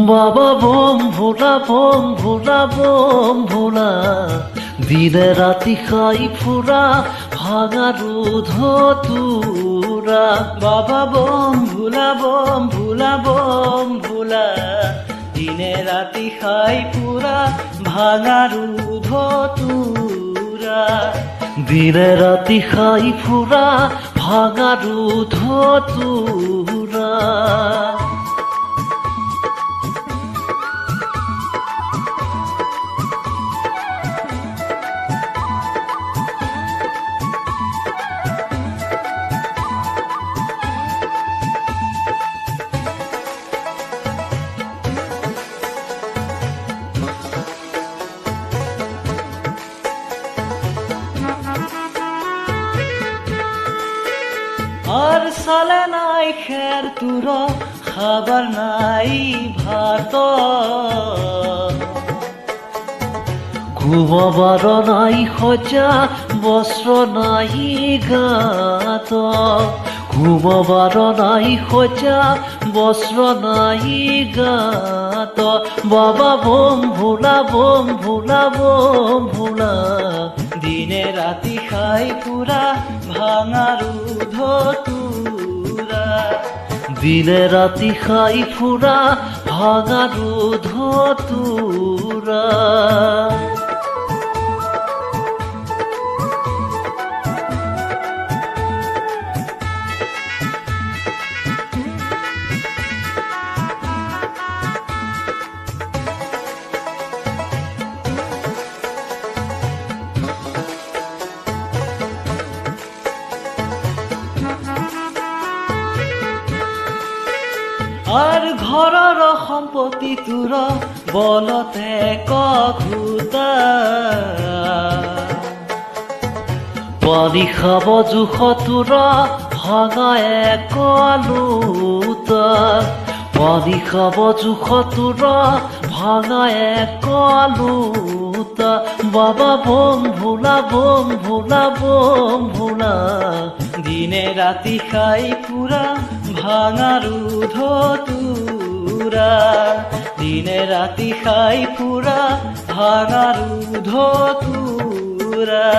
বাবা বোম ভোলা দিনে রাতি খাই ফুরা ভাঙা রোধ তুরা। বাবা বোম ভোলা দিনে রাতি খাই পুরা ভাঙা রুধ তুরা। দিনে রাতি খাই ফুরা ভাঙা রোধ তুরা। আর সালে নাই খের তুর খাবার নাই ভাত। ঘুমাবার নাই খোঁজা বস্ত্র নাই গাত। ঘুমাবার নাই খোঁজা বস্ত্র নাই গাত। বাবা বোম ভোলা দিনে রাতি খাই পুরা ভাঙা রুধ তুরা। দিনে রাতি খাই ফুরা ভাঙা রোধ তুরা। আর ঘৰৰ সম্পত্তি তোৰ বলতে কঘুতা। পানী খাব জোখ তোৰা ভাঙা একলুটা। পানী খাব জোখ তোৰা ভাঙা একলুটা। বাবা বোম ভোলা দিনে ৰাতি খাই পুৰা ভাঙা ৰুধ তুৰা। দিনে ৰাতি খাই পুৰা ভাঙা ৰুধ তুৰা।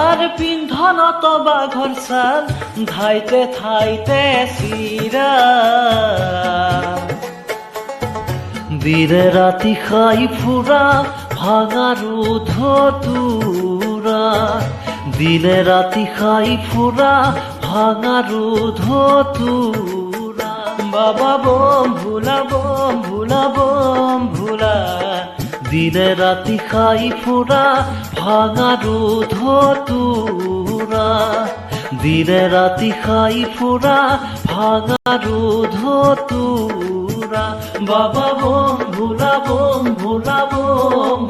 আৰ পিন্ধনত বাঘৰ চাল ধাইতে ঠাইতে চিৰা। দিনে রাতি খাই ফুরা ভাঙা রোধ তুরা। দিনে রাতি খাই ফুরা ভাঙা রোধ তুরা। বাবা বোম ভোলা দিনে রাতি খাই ফুরা ভাঙা রোধ তুরা। দিনে রাতি খাই ফুরা ভাঙা রোধ তুরা। বাবা বোম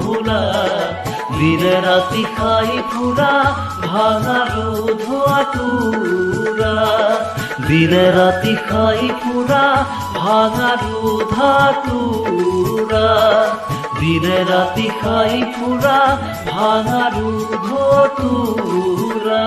ভোলা দিনে রাতি খাই ফুরা ভাঙা রোধ তুরা। দিনে রাতি খাই ফুরা ভাঙা রোধ তুরা। দিনে রাতি খাই ফুরা ভাঙা রোধ তুরা।